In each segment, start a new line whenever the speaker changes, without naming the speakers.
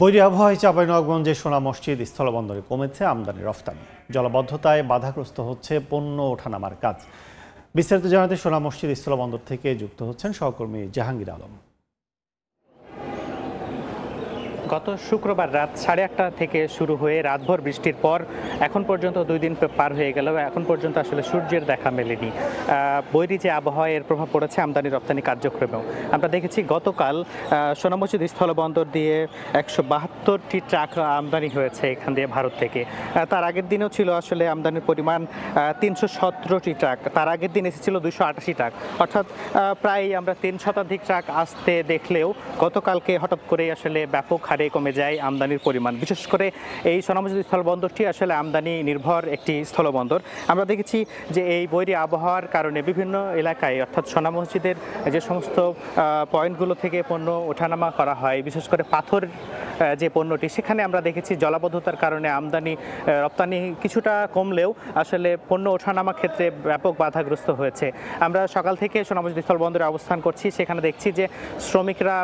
বৈরী আবহাওয়ায় চাঁপাইনবাবগঞ্জের সোনা মসজিদ স্থলবন্দরে কমেছে আমদানি রফতানি। জলাবদ্ধতায় বাধাগ্রস্ত হচ্ছে পণ্য ওঠানামার কাজ। বিস্তারিত জানাতে সোনা মসজিদ স্থলবন্দর থেকে যুক্ত হচ্ছেন সহকর্মী জাহাঙ্গীর আলম।
গত শুক্রবার রাত 8:30 থেকে শুরু হয়ে রাতভর বৃষ্টির পর এখন পর্যন্ত 2 দিন পার হয়ে গেল। এখন পর্যন্ত আসলে সূর্যের দেখা মেলেনি। বৈরী যে আবহাওয়া এর প্রভাব পড়েছে আমদানি রপ্তানি কার্যক্রমেও। আমরা দেখেছি গতকাল সোনা মসজিদ স্থলবন্দর দিয়ে 172টি ট্রাক আমদানি হয়েছে এখান দিয়ে ভারত থেকে। তার আগের দিনেও ছিল আসলে আমদানির পরিমাণ 317টি ট্রাক। তার আগের দিন এসেছিল 288 ট্রাক, অর্থাৎ প্রায় আমরা 3 শতাধিক ট্রাক আসতে দেখলেও গতকালকে হঠাৎ করেই আসলে ব্যাপক হারে কমে যায় আমদানির পরিমাণ। বিশেষ করে এই সোনা মসজিদ স্থলবন্দরটি আসলে আমদানি নির্ভর একটি স্থলবন্দর। আমরা দেখেছি যে এই বৈরী আবহাওয়ার কারণে বিভিন্ন এলাকায় অর্থাৎ সোনা মসজিদের যে সমস্ত পয়েন্টগুলো থেকে পণ্য ওঠানামা করা হয়, বিশেষ করে পাথর যে পণ্যটি, সেখানে আমরা দেখেছি জলাবদ্ধতার কারণে আমদানি রপ্তানি কিছুটা কমলেও আসলে পণ্য ওঠানামা ক্ষেত্রে ব্যাপক বাধাগ্রস্ত হয়েছে। আমরা সকাল থেকে সোনা মসজিদ স্থলবন্দরে অবস্থান করছি, সেখানে দেখছি যে শ্রমিকরা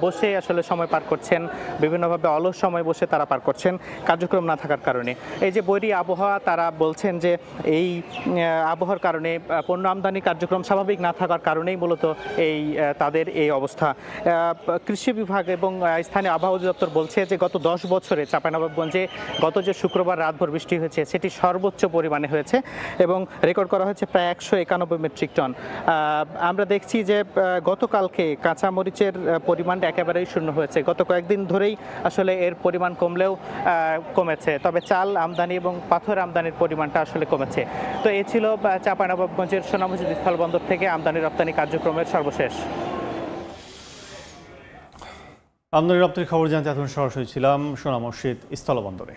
বসে আসলে সময় পার করছেন, বিভিন্নভাবে অলস সময় বসে তারা পার করছেন কার্যক্রম না থাকার কারণে। এই যে বৈরী আবহাওয়া, তারা বলছেন যে এই আবহাওয়ার কারণে পণ্য আমদানি কার্যক্রম স্বাভাবিক না থাকার কারণেই মূলত তাদের এই অবস্থা। কৃষি বিভাগ এবং স্থানীয় আবহাওয়া অধিদপ্তর বলছে যে গত 10 বছরে চাঁপাইনবাবগঞ্জে গত যে শুক্রবার রাতভর বৃষ্টি হয়েছে সেটি সর্বোচ্চ পরিমাণে হয়েছে এবং রেকর্ড করা হয়েছে প্রায় 191 মেট্রিক টন। আমরা দেখছি যে গতকালকে কাঁচামরিচের পরিমাণটা একেবারেই শূন্য হয়েছে। গত কয়েকদিন ধরেই আসলে এর পরিমাণ কমলেও কমেছে, তবে চাল আমদানি এবং পাথর আমদানির পরিমাণটা আসলে কমেছে। তো এই ছিল চাঁপাইনবাবগঞ্জের সোনা মসজিদ স্থলবন্দর থেকে আমদানি রপ্তানি কার্যক্রমের সর্বশেষ।
আমদানি রপ্তানির খবর জানতে এখন সরাসরি ছিলাম সোনা মসজিদ স্থলবন্দরে।